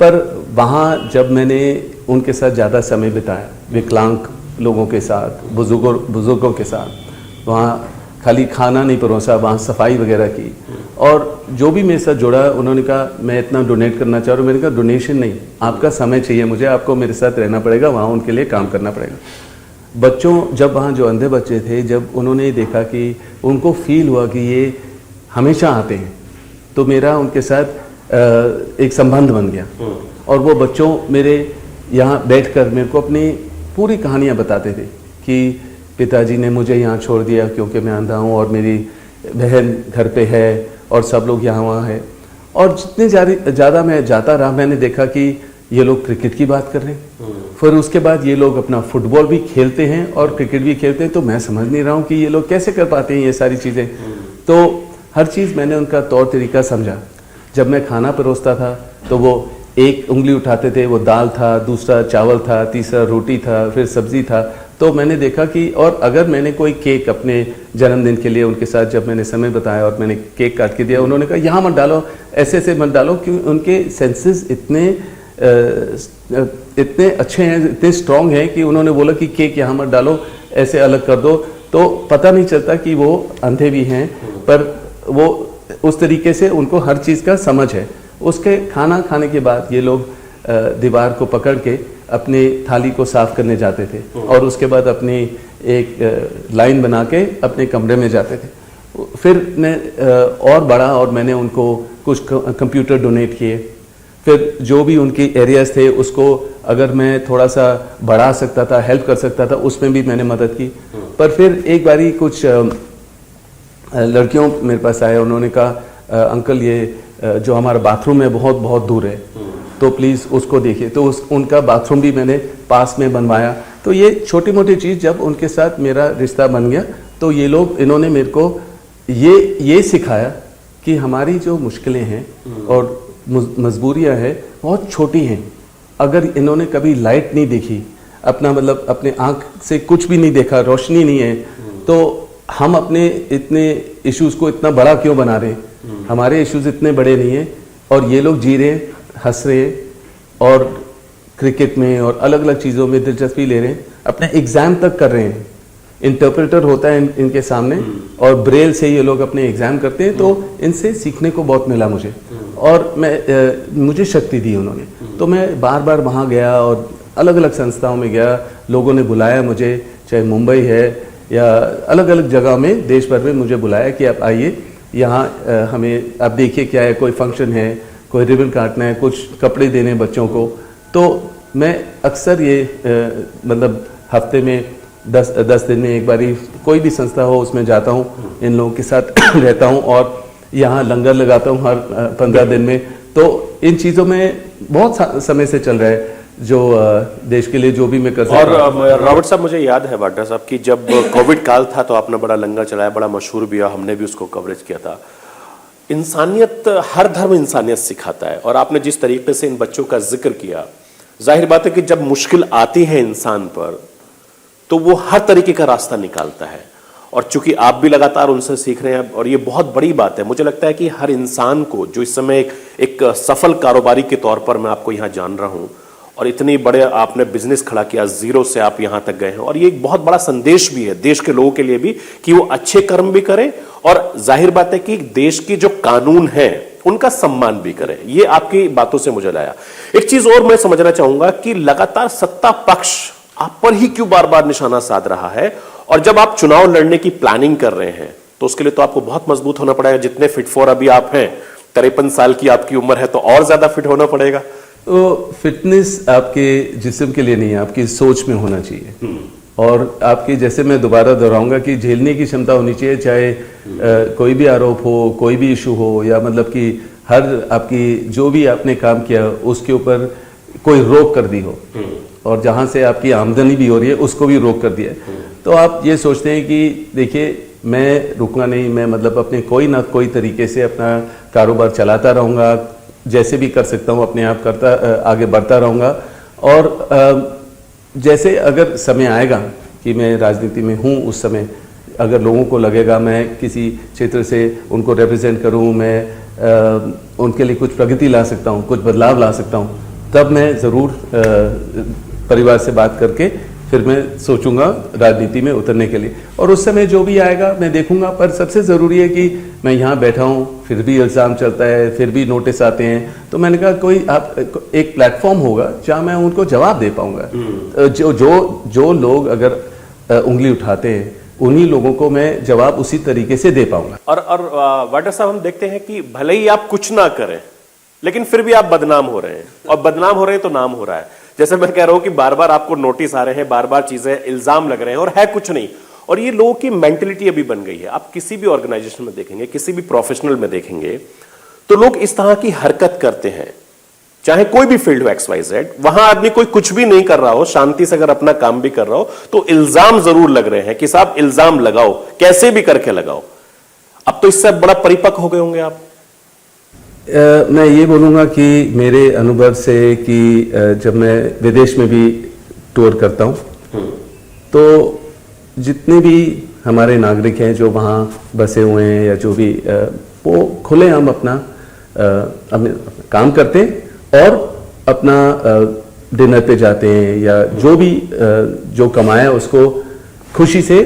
पर वहाँ जब मैंने उनके साथ ज़्यादा समय बिताया, विकलांग लोगों के साथ, बुजुर्गों के साथ, वहाँ खाली खाना नहीं परोसा, वहाँ सफाई वगैरह की, और जो भी मेरे साथ जुड़ा उन्होंने कहा मैं इतना डोनेट करना चाह रहा हूँ। मैंने कहा डोनेशन नहीं, आपका समय चाहिए मुझे, आपको मेरे साथ रहना पड़ेगा, वहाँ उनके लिए काम करना पड़ेगा। बच्चों, जब वहाँ जो अंधे बच्चे थे, जब उन्होंने देखा कि उनको फील हुआ कि ये हमेशा आते हैं, तो मेरा उनके साथ एक संबंध बन गया। और वो बच्चों मेरे यहाँ बैठकर मेरे को अपनी पूरी कहानियाँ बताते थे कि पिताजी ने मुझे यहाँ छोड़ दिया क्योंकि मैं अंधा हूँ, और मेरी बहन घर पे है, और सब लोग यहाँ वहाँ है। और जितने ज़्यादा मैं जाता रहा, मैंने देखा कि ये लोग क्रिकेट की बात कर रहे हैं, फिर उसके बाद ये लोग अपना फुटबॉल भी खेलते हैं और क्रिकेट भी खेलते हैं। तो मैं समझ नहीं रहा हूँ कि ये लोग कैसे कर पाते हैं ये सारी चीज़ें। तो हर चीज़ मैंने उनका तौर तरीका समझा। जब मैं खाना परोसता था तो वो एक उंगली उठाते थे, वो दाल था, दूसरा चावल था, तीसरा रोटी था, फिर सब्जी था। तो मैंने देखा कि, और अगर मैंने कोई केक अपने जन्मदिन के लिए उनके साथ जब मैंने समय बताया और मैंने केक काट के दिया, उन्होंने कहा यहाँ मत डालो, ऐसे ऐसे मत डालो, क्योंकि उनके सेंसेस इतने अच्छे हैं, इतने स्ट्रांग हैं कि उन्होंने बोला कि केक यहाँ मत डालो, ऐसे अलग कर दो। तो पता नहीं चलता कि वो अंधे भी हैं, पर वो उस तरीके से उनको हर चीज़ का समझ है। उसके खाना खाने के बाद ये लोग दीवार को पकड़ के अपनी थाली को साफ करने जाते थे, और उसके बाद अपनी एक लाइन बना के अपने कमरे में जाते थे। फिर मैं और बढ़ा, और मैंने उनको कुछ कंप्यूटर डोनेट किए। फिर जो भी उनकी एरियाज थे उसको अगर मैं थोड़ा सा बढ़ा सकता था, हेल्प कर सकता था, उसमें भी मैंने मदद की। पर फिर एक बारी कुछ लड़कियों मेरे पास आए, उन्होंने कहा अंकल ये जो हमारा बाथरूम है बहुत बहुत दूर है, तो प्लीज़ उसको देखिए। तो उनका बाथरूम भी मैंने पास में बनवाया। तो ये छोटी मोटी चीज़ जब उनके साथ मेरा रिश्ता बन गया, तो इन्होंने मेरे को ये सिखाया कि हमारी जो मुश्किलें हैं और मजबूरियां हैं बहुत छोटी हैं। अगर इन्होंने कभी लाइट नहीं देखी, अपने आँख से कुछ भी नहीं देखा, रोशनी नहीं है, तो हम अपने इतने इश्यूज़ को इतना बड़ा क्यों बना रहे हैं? हमारे इश्यूज इतने बड़े नहीं हैं, और ये लोग जी रहे हैं, हंस रहे हैं, और क्रिकेट में और अलग अलग चीज़ों में दिलचस्पी ले रहे हैं, अपने एग्ज़ाम तक कर रहे हैं। इंटरप्रेटर होता है इनके सामने, और ब्रेल से ये लोग अपने एग्ज़ाम करते हैं। तो इनसे सीखने को बहुत मिला मुझे, और मुझे शक्ति दी उन्होंने। तो मैं बार बार वहाँ गया और अलग अलग संस्थाओं में गया, लोगों ने बुलाया मुझे, चाहे मुंबई है या अलग अलग जगह में, देश भर में मुझे बुलाया कि आप आइए यहाँ, हमें आप देखिए क्या है, कोई फंक्शन है, कोई रिबन काटना है, कुछ कपड़े देने बच्चों को। तो मैं अक्सर ये मतलब हफ्ते में 10 दिन में एक बारी कोई भी संस्था हो उसमें जाता हूँ, इन लोगों के साथ रहता हूँ, और यहाँ लंगर लगाता हूँ हर 15 दिन में। तो इन चीज़ों में बहुत समय से चल रहा है, जो देश के लिए जो भी मैं कर सकता हूँ। और रॉबर्ट साहब, मुझे याद है वाड्रा साहब कि जब कोविड काल था तो आपने बड़ा लंगर चलाया, बड़ा मशहूर भी हुआ, हमने भी उसको कवरेज किया था। इंसानियत, हर धर्म इंसानियत सिखाता है, और आपने जिस तरीके से इन बच्चों का जिक्र किया, जाहिर बात है कि जब मुश्किल आती है इंसान पर तो वो हर तरीके का रास्ता निकालता है। और चूंकि आप भी लगातार उनसे सीख रहे हैं, और ये बहुत बड़ी बात है, मुझे लगता है कि हर इंसान को, जो इस समय एक सफल कारोबारी के तौर पर मैं आपको यहाँ जान रहा हूँ, और इतनी बड़े आपने बिजनेस खड़ा किया, जीरो से आप यहाँ तक गए हैं, और ये एक बहुत बड़ा संदेश भी है देश के लोगों के लिए भी कि वो अच्छे कर्म भी करें। और जाहिर बात है कि देश की जो कानून है उनका सम्मान भी करें। ये आपकी बातों से मुझे लाया। एक चीज और मैं समझना चाहूंगा कि लगातार सत्ता पक्ष आप पर ही क्यों बार बार निशाना साध रहा है, और जब आप चुनाव लड़ने की प्लानिंग कर रहे हैं तो उसके लिए तो आपको बहुत मजबूत होना पड़ेगा। जितने फिट फॉर अभी आप हैं, 53 साल की आपकी उम्र है, तो और ज्यादा फिट होना पड़ेगा। तो फिटनेस आपके जिस्म के लिए नहीं है, आपकी सोच में होना चाहिए। और आपकी, जैसे मैं दोबारा दोहराऊंगा कि झेलने की क्षमता होनी चाहिए, चाहे कोई भी आरोप हो, कोई भी इशू हो, या मतलब कि हर आपकी जो भी आपने काम किया उसके ऊपर कोई रोक कर दी हो, और जहां से आपकी आमदनी भी हो रही है उसको भी रोक कर दिया है, तो आप ये सोचते हैं कि देखिए मैं रुकना नहीं, मैं मतलब अपने कोई ना कोई तरीके से अपना कारोबार चलाता रहूँगा, जैसे भी कर सकता हूँ अपने आप करता आगे बढ़ता रहूँगा। और जैसे अगर समय आएगा कि मैं राजनीति में हूँ, उस समय अगर लोगों को लगेगा मैं किसी क्षेत्र से उनको रिप्रेजेंट करूँ, मैं उनके लिए कुछ प्रगति ला सकता हूँ, कुछ बदलाव ला सकता हूँ, तब मैं ज़रूर परिवार से बात करके फिर मैं सोचूंगा राजनीति में उतरने के लिए। और उस समय जो भी आएगा मैं देखूंगा। पर सबसे ज़रूरी है कि मैं यहाँ बैठा हूँ, फिर भी इल्ज़ाम चलता है, फिर भी नोटिस आते हैं, तो मैंने कहा कोई आप एक प्लेटफॉर्म होगा जहाँ मैं उनको जवाब दे पाऊंगा। जो लोग अगर उंगली उठाते हैं उन्हीं लोगों को मैं जवाब उसी तरीके से दे पाऊंगा। और वाड्रा साहब, हम देखते हैं कि भले ही आप कुछ ना करें लेकिन फिर भी आप बदनाम हो रहे हैं, और बदनाम हो रहे हैं तो नाम हो रहा है। जैसे मैं कह रहा हूं कि बार बार आपको नोटिस आ रहे हैं, बार बार चीजें इल्जाम लग रहे हैं, और है कुछ नहीं। और ये लोगों की मेंटेलिटी अभी बन गई है। आप किसी भी ऑर्गेनाइजेशन में देखेंगे, किसी भी प्रोफेशनल में देखेंगे, तो लोग इस तरह की हरकत करते हैं, चाहे कोई भी फील्ड हो, XYZ। वहां आदमी कोई कुछ भी नहीं कर रहा हो, शांति से अगर अपना काम भी कर रहा हो, तो इल्जाम जरूर लग रहे हैं कि साहब इल्जाम लगाओ, कैसे भी करके लगाओ। अब तो इससे बड़ा परिपक्व हो गए होंगे आप। मैं ये बोलूँगा कि मेरे अनुभव से कि जब मैं विदेश में भी टूर करता हूँ, तो जितने भी हमारे नागरिक हैं जो वहाँ बसे हुए हैं या जो भी, वो खुलेआम अपना काम करते हैं और अपना डिनर पे जाते हैं, या जो भी जो कमाया उसको खुशी से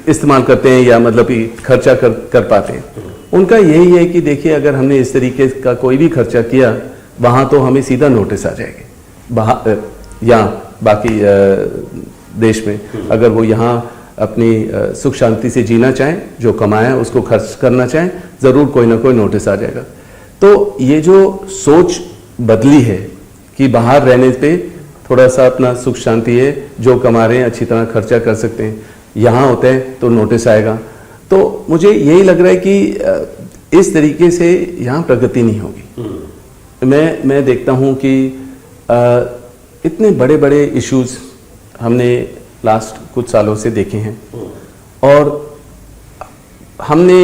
इस्तेमाल करते हैं, या मतलब कि खर्चा कर पाते हैं। उनका यही है कि देखिए अगर हमने इस तरीके का कोई भी खर्चा किया, वहाँ तो हमें सीधा नोटिस आ जाएंगे। यहाँ बाकी देश में अगर वो यहाँ अपनी सुख शांति से जीना चाहें, जो कमाया उसको खर्च करना चाहें, ज़रूर कोई ना कोई नोटिस आ जाएगा। तो ये जो सोच बदली है कि बाहर रहने पे थोड़ा सा अपना सुख शांति है, जो कमा रहे हैं अच्छी तरह खर्चा कर सकते हैं, यहाँ होते हैं तो नोटिस आएगा। तो मुझे यही लग रहा है कि इस तरीके से यहाँ प्रगति नहीं होगी। मैं देखता हूँ कि इतने बड़े बड़े इश्यूज हमने लास्ट कुछ सालों से देखे हैं, और हमने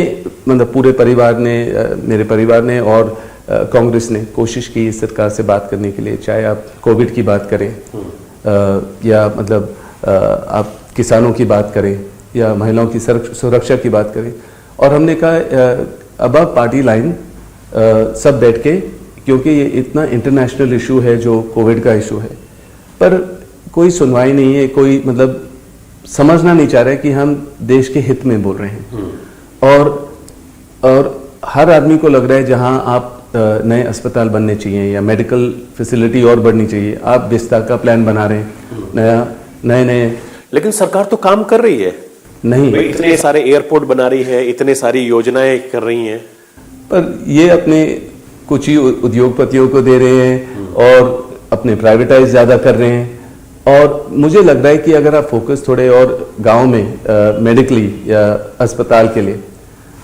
मतलब पूरे परिवार ने, मेरे परिवार ने और कांग्रेस ने कोशिश की इस सरकार से बात करने के लिए, चाहे आप कोविड की बात करें या मतलब आप किसानों की बात करें या महिलाओं की सुरक्षा की बात करें। और हमने कहा अब पार्टी लाइन सब बैठ के, क्योंकि ये इतना इंटरनेशनल इशू है जो कोविड का इशू है, पर कोई सुनवाई नहीं है, कोई मतलब समझना नहीं चाह रहा है कि हम देश के हित में बोल रहे हैं। और हर आदमी को लग रहा है जहां आप नए अस्पताल बनने चाहिए या मेडिकल फैसिलिटी और बढ़नी चाहिए, आप विस्तार का प्लान बना रहे हैं, नए। लेकिन सरकार तो काम कर रही है, नहीं इतने सारे एयरपोर्ट बना रही है, इतने सारी योजनाएं कर रही हैं, पर ये अपने कुछ ही उद्योगपतियों को दे रहे हैं और अपने प्राइवेटाइज ज़्यादा कर रहे हैं। और मुझे लग रहा है कि अगर आप फोकस थोड़े और गांव में मेडिकली या अस्पताल के लिए,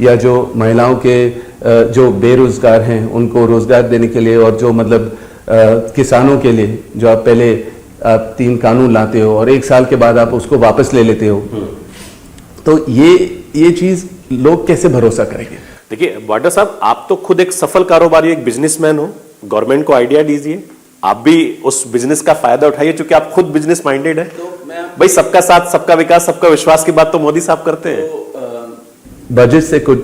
या जो महिलाओं के जो बेरोजगार हैं उनको रोजगार देने के लिए, और जो मतलब किसानों के लिए जो आप पहले आप 3 कानून लाते हो और 1 साल के बाद आप उसको वापस ले लेते हो, तो ये चीज लोग कैसे भरोसा करेंगे? देखिए वाड्रा साहब, आप तो खुद एक सफल कारोबारी, एक बिजनेसमैन हो, गवर्नमेंट को आइडिया दीजिए, आप भी उस बिजनेस का फायदा उठाइए, क्योंकि आप खुद बिजनेस माइंडेड है। तो भाई सबका साथ, सबका विकास, सबका विश्वास की बात तो मोदी साहब करते हैं। बजट से कुछ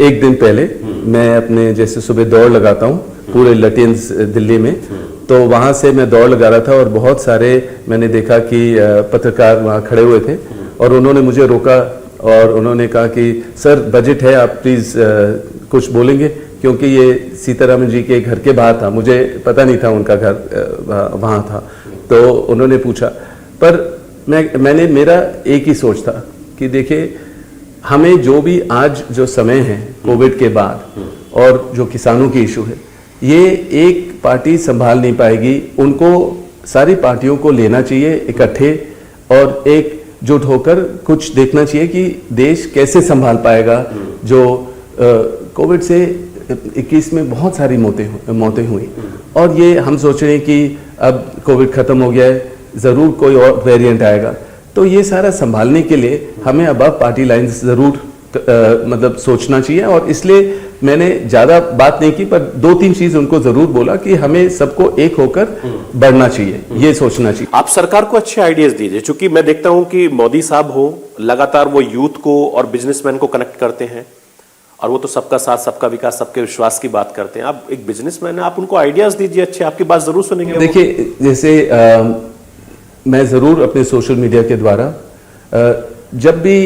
1 दिन पहले मैं अपने जैसे सुबह दौड़ लगाता हूँ पूरे लटियंस दिल्ली में, तो वहां से मैं दौड़ लगा रहा था और बहुत सारे मैंने देखा कि पत्रकार वहां खड़े हुए थे और उन्होंने मुझे रोका और उन्होंने कहा कि सर बजट है, आप प्लीज कुछ बोलेंगे, क्योंकि ये सीतारामन जी के घर के बाहर था, मुझे पता नहीं था उनका घर वहाँ था, तो उन्होंने पूछा। पर मैंने मेरा एक ही सोच था कि देखिए, हमें जो भी आज जो समय है कोविड के बाद और जो किसानों की इशू है, ये एक पार्टी संभाल नहीं पाएगी, उनको सारी पार्टियों को लेना चाहिए इकट्ठे और एकजुट होकर कुछ देखना चाहिए कि देश कैसे संभाल पाएगा। जो कोविड से 21 में बहुत सारी मौतें हुई और ये हम सोच रहे हैं कि अब कोविड खत्म हो गया है, जरूर कोई और वेरिएंट आएगा, तो ये सारा संभालने के लिए हमें अब पार्टी लाइंस जरूर मतलब सोचना चाहिए। और इसलिए मैंने ज्यादा बात नहीं की, पर 2-3 चीज उनको जरूर बोला कि हमें सबको एक होकर बढ़ना चाहिए, ये सोचना चाहिए। आप सरकार को अच्छे आइडियाज दीजिए, क्योंकि मैं देखता हूं कि मोदी साहब हो लगातार वो यूथ को और बिजनेसमैन को कनेक्ट करते हैं, और वो तो सबका साथ सबका विकास सबके विश्वास की बात करते हैं। आप एक बिजनेसमैन है, आप उनको आइडियाज दीजिए अच्छे, आपकी बात जरूर सुनेंगे। देखिए, जैसे मैं जरूर अपने सोशल मीडिया के द्वारा जब भी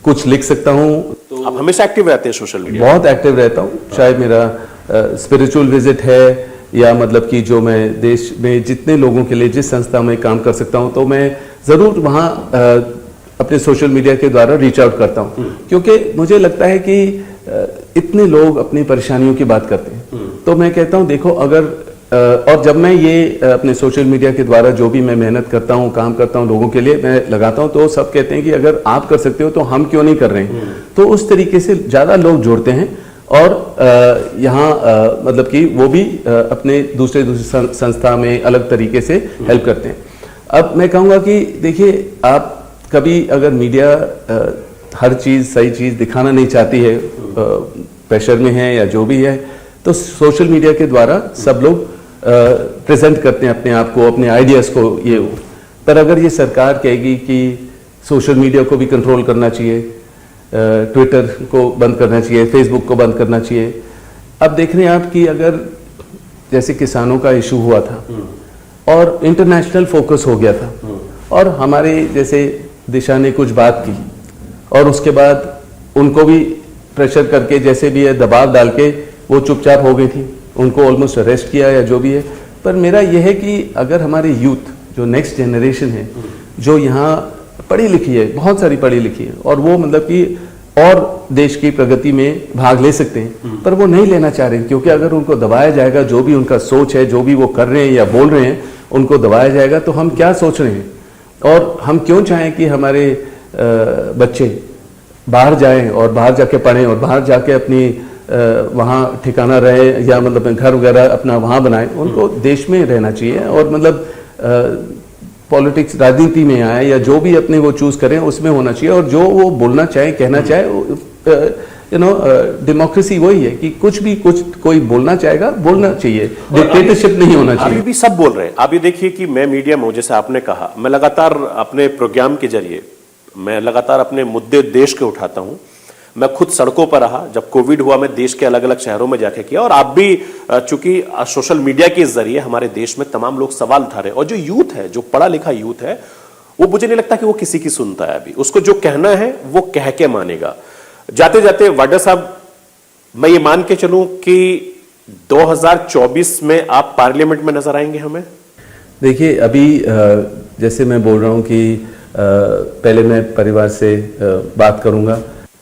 कुछ लिख सकता हूं, तो आप हमेशा एक्टिव रहते हैं सोशल मीडिया? बहुत एक्टिव रहता हूं, चाहे मेरा स्पिरिचुअल विजिट है या मतलब कि जो मैं देश में जितने लोगों के लिए जिस संस्था में काम कर सकता हूं, तो मैं जरूर वहां अपने सोशल मीडिया के द्वारा रीच आउट करता हूं, क्योंकि मुझे लगता है कि इतने लोग अपनी परेशानियों की बात करते हैं, तो मैं कहता हूं देखो, अगर और जब मैं ये अपने सोशल मीडिया के द्वारा जो भी मैं मेहनत करता हूँ, काम करता हूँ लोगों के लिए मैं लगाता हूँ, तो सब कहते हैं कि अगर आप कर सकते हो तो हम क्यों नहीं कर रहे हैं। तो उस तरीके से ज़्यादा लोग जुड़ते हैं और यहाँ मतलब कि वो भी अपने दूसरे संस्था में अलग तरीके से हेल्प करते हैं। अब मैं कहूँगा कि देखिए, आप कभी अगर मीडिया हर चीज़ सही चीज़ दिखाना नहीं चाहती है, प्रेशर में है या जो भी है, तो सोशल मीडिया के द्वारा सब लोग प्रेजेंट करते हैं अपने आप को, अपने आइडियाज़ को ये। पर अगर ये सरकार कहेगी कि सोशल मीडिया को भी कंट्रोल करना चाहिए, ट्विटर को बंद करना चाहिए, फेसबुक को बंद करना चाहिए। अब देख रहे हैं आप कि अगर जैसे किसानों का इशू हुआ था और इंटरनेशनल फोकस हो गया था, और हमारे जैसे दिशा ने कुछ बात की और उसके बाद उनको भी प्रेशर करके जैसे भी है दबाव डाल के वो चुपचाप हो गई थी, उनको ऑलमोस्ट अरेस्ट किया या जो भी है। पर मेरा यह है कि अगर हमारे यूथ जो नेक्स्ट जनरेशन है, जो यहाँ पढ़ी लिखी है, बहुत सारी पढ़ी लिखी है, और वो मतलब कि और देश की प्रगति में भाग ले सकते हैं, पर वो नहीं लेना चाह रहे, क्योंकि अगर उनको दबाया जाएगा, जो भी उनका सोच है, जो भी वो कर रहे हैं या बोल रहे हैं, उनको दबाया जाएगा, तो हम क्या सोच रहे हैं और हम क्यों चाहें कि हमारे बच्चे बाहर जाएं और बाहर जाके पढ़ें और बाहर जाके अपनी वहाँ ठिकाना रहे या मतलब घर वगैरह अपना वहाँ बनाए। उनको देश में रहना चाहिए और मतलब पॉलिटिक्स राजनीति में आए या जो भी अपने वो चूज करें उसमें होना चाहिए, और जो वो बोलना चाहे कहना चाहे, डेमोक्रेसी वही है कि कुछ कोई बोलना चाहेगा बोलना चाहिए, डिक्टेटरशिप नहीं होना चाहिए। अभी भी सब बोल रहे हैं। आप ये देखिए कि मैं मीडिया में, जैसे आपने कहा, मैं लगातार अपने प्रोग्राम के जरिए मैं लगातार अपने मुद्दे देश के उठाता हूं। मैं खुद सड़कों पर रहा, जब कोविड हुआ मैं देश के अलग अलग शहरों में जाके किया, और आप भी चूंकि सोशल मीडिया के जरिए हमारे देश में तमाम लोग सवाल उठा रहे हैं, और जो यूथ है, जो पढ़ा लिखा यूथ है, वो मुझे नहीं लगता कि वो किसी की सुनता है। अभी उसको जो कहना है वो कह के मानेगा। जाते जाते वाडा साहब, मैं ये मान के चलूं कि 2024 में आप पार्लियामेंट में नजर आएंगे हमें? देखिए, अभी जैसे मैं बोल रहा हूं कि पहले मैं परिवार से बात करूंगा।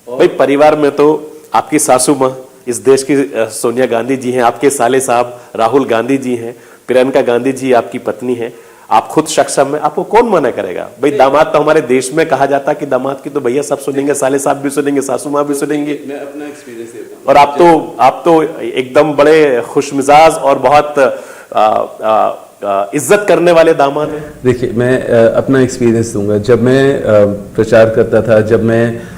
भाई, परिवार में तो आपकी सासू माँ इस देश की सोनिया गांधी जी हैं, आपके साले साहब राहुल गांधी जी हैं, प्रियंका गांधी जी आपकी पत्नी हैं, आप खुद सक्षम है, आपको कौन मना करेगा? भाई, दामाद तो हमारे देश में कहा जाता है कि दामाद की तो भैया सब सुनेंगे, साले साहब भी सुनेंगे, सासू माँ भी सुनेंगे। मैं अपना एक्सपीरियंस देता हूं। और आप तो एकदम बड़े खुशमिजाज और बहुत इज्जत करने वाले दामाद हैं। देखिए, मैं अपना एक्सपीरियंस दूंगा। जब मैं प्रचार करता था, जब मैं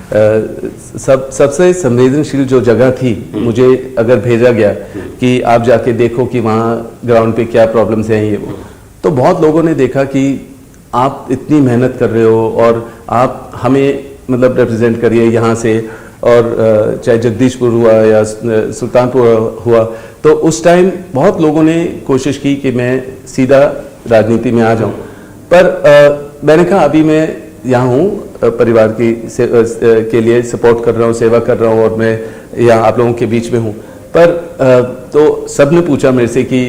सबसे संवेदनशील जो जगह थी, मुझे अगर भेजा गया कि आप जाके देखो कि वहाँ ग्राउंड पे क्या प्रॉब्लम्स हैं, ये वो, तो बहुत लोगों ने देखा कि आप इतनी मेहनत कर रहे हो और आप हमें मतलब रिप्रेजेंट करिए यहाँ से, और चाहे जगदीशपुर हुआ या सुल्तानपुर हुआ, तो उस टाइम बहुत लोगों ने कोशिश की कि मैं सीधा राजनीति में आ जाऊं। पर मैंने कहा अभी मैं यहाँ हूँ परिवार की के लिए सपोर्ट कर रहा हूँ, सेवा कर रहा हूँ, और मैं या आप लोगों के बीच में हूँ। पर तो सब ने पूछा मेरे से कि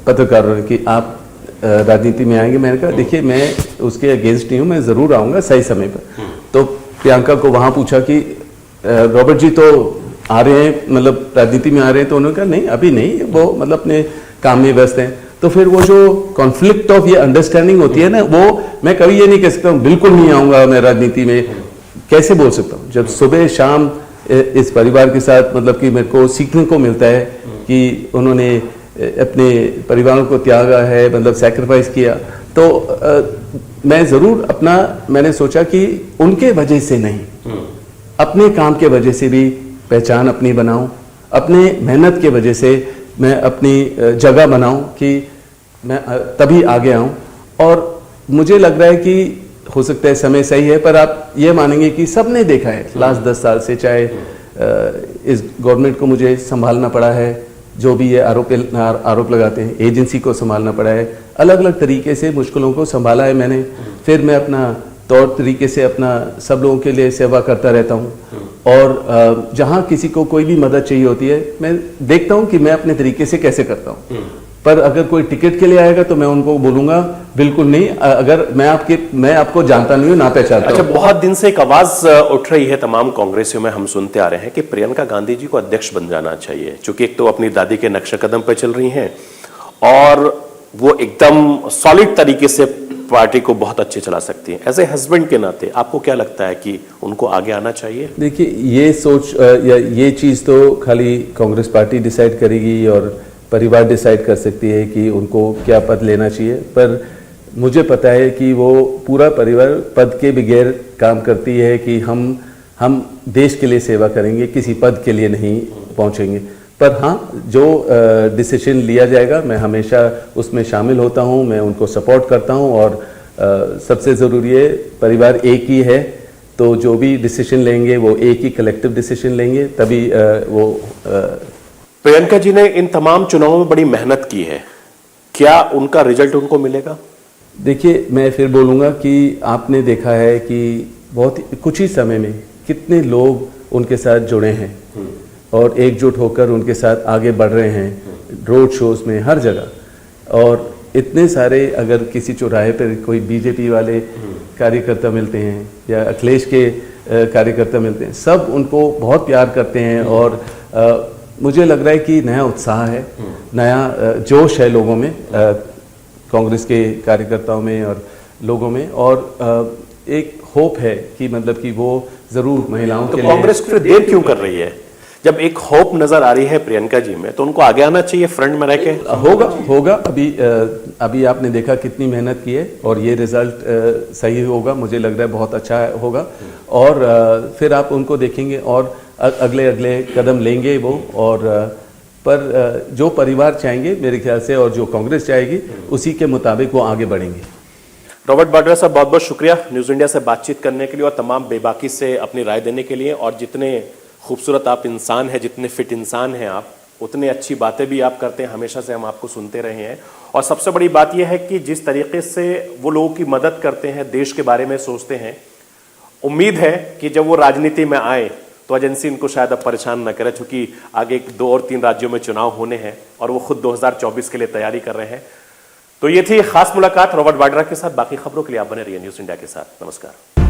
पत्रकारों ने कि आप राजनीति में आएंगे। मैंने कहा देखिए मैं उसके अगेंस्ट नहीं हूँ, मैं ज़रूर आऊँगा सही समय पर। तो प्रियंका को वहाँ पूछा कि रॉबर्ट जी तो आ रहे हैं, मतलब राजनीति में आ रहे हैं, तो उन्होंने कहा नहीं अभी नहीं, वो मतलब अपने काम में व्यस्त हैं। तो फिर वो जो कॉन्फ्लिक्ट ऑफ ये अंडरस्टैंडिंग होती है ना, वो मैं कभी ये नहीं कह सकता हूँ बिल्कुल नहीं आऊँगा मैं राजनीति में, कैसे बोल सकता हूँ। जब सुबह शाम इस परिवार के साथ मतलब कि मेरे को सीखने को मिलता है कि उन्होंने अपने परिवारों को त्यागा है, मतलब सैक्रिफाइस किया, तो मैं ज़रूर अपना, मैंने सोचा कि उनके वजह से नहीं, अपने काम के वजह से भी पहचान अपनी बनाऊं, अपने मेहनत के वजह से मैं अपनी जगह बनाऊं कि मैं तभी आगे आऊं। और मुझे लग रहा है कि हो सकता है समय सही है, पर आप ये मानेंगे कि सबने देखा है लास्ट 10 साल से, चाहे इस गवर्नमेंट को मुझे संभालना पड़ा है, जो भी ये आरोप लगाते हैं, एजेंसी को संभालना पड़ा है, अलग अलग तरीके से मुश्किलों को संभाला है मैंने। फिर मैं अपना तौर तरीके से अपना सब लोगों के लिए सेवा करता रहता हूँ। और जहाँ किसी को कोई भी मदद चाहिए होती है, मैं देखता हूँ कि मैं अपने तरीके से कैसे करता हूँ। पर अगर कोई टिकट के लिए आएगा तो मैं उनको बोलूंगा बिल्कुल नहीं, अगर मैं आपको जानता नहीं हूँ, ना पहचानता हूँ। अच्छा, बहुत दिन से एक आवाज उठ रही है तमाम कांग्रेसियों में, हम सुनते आ रहे हैं कि प्रियंका गांधी जी को अध्यक्ष बन जाना चाहिए, क्योंकि एक तो अपनी दादी के नक्शे कदम पर चल रही हैं और वो एकदम सॉलिड तरीके से पार्टी को बहुत अच्छे चला सकती हैं। एज ए हस्बैंड के नाते आपको क्या लगता है कि उनको आगे आना चाहिए? देखिए ये सोच या ये चीज़ तो खाली कांग्रेस पार्टी डिसाइड करेगी और परिवार डिसाइड कर सकती है कि उनको क्या पद लेना चाहिए। पर मुझे पता है कि वो पूरा परिवार पद के बगैर काम करती है कि हम देश के लिए सेवा करेंगे, किसी पद के लिए नहीं पहुंचेंगे। पर हाँ, जो डिसीजन लिया जाएगा मैं हमेशा उसमें शामिल होता हूँ, मैं उनको सपोर्ट करता हूँ। और सबसे ज़रूरी है परिवार एक ही है, तो जो भी डिसीजन लेंगे वो एक ही कलेक्टिव डिसीजन लेंगे, तभी वो प्रियंका जी ने इन तमाम चुनावों में बड़ी मेहनत की है, क्या उनका रिजल्ट उनको मिलेगा? देखिए मैं फिर बोलूँगा कि आपने देखा है कि बहुत कुछ ही समय में कितने लोग उनके साथ जुड़े हैं और एकजुट होकर उनके साथ आगे बढ़ रहे हैं, रोड शोज में हर जगह। और इतने सारे, अगर किसी चौराहे पर कोई बीजेपी वाले कार्यकर्ता मिलते हैं या अखिलेश के कार्यकर्ता मिलते हैं, सब उनको बहुत प्यार करते हैं। और मुझे लग रहा है कि नया उत्साह है, नया जोश है लोगों में, कांग्रेस के कार्यकर्ताओं में और लोगों में। और एक होप है कि मतलब कि वो जरूर महिलाओं के लिए। कांग्रेस फिर देर क्यों कर रही है? जब एक होप नजर आ रही है प्रियंका जी में, तो उनको आगे आना चाहिए फ्रंट में रह के। होगा अभी आपने देखा कितनी मेहनत की है और ये रिजल्ट सही होगा, मुझे लग रहा है बहुत अच्छा होगा। और फिर आप उनको देखेंगे और अगले कदम लेंगे वो। और पर जो परिवार चाहेंगे मेरे ख्याल से, और जो कांग्रेस चाहेगी, उसी के मुताबिक वो आगे बढ़ेंगे। रॉबर्ट वाड्रा साहब, बहुत बहुत शुक्रिया न्यूज इंडिया से बातचीत करने के लिए और तमाम बेबाकी से अपनी राय देने के लिए। और जितने खूबसूरत आप इंसान हैं, जितने फिट इंसान हैं आप, उतने अच्छी बातें भी आप करते हैं, हमेशा से हम आपको सुनते रहे हैं। और सबसे बड़ी बात यह है कि जिस तरीके से वो लोगों की मदद करते हैं, देश के बारे में सोचते हैं, उम्मीद है कि जब वो राजनीति में आए तो एजेंसी इनको शायद अब परेशान न करे, क्योंकि आगे 2 और 3 राज्यों में चुनाव होने हैं और वो खुद 2024 के लिए तैयारी कर रहे हैं। तो ये थी खास मुलाकात रॉबर्ट वाड्रा के साथ। बाकी खबरों के लिए आप बने रहिए न्यूज इंडिया के साथ। नमस्कार।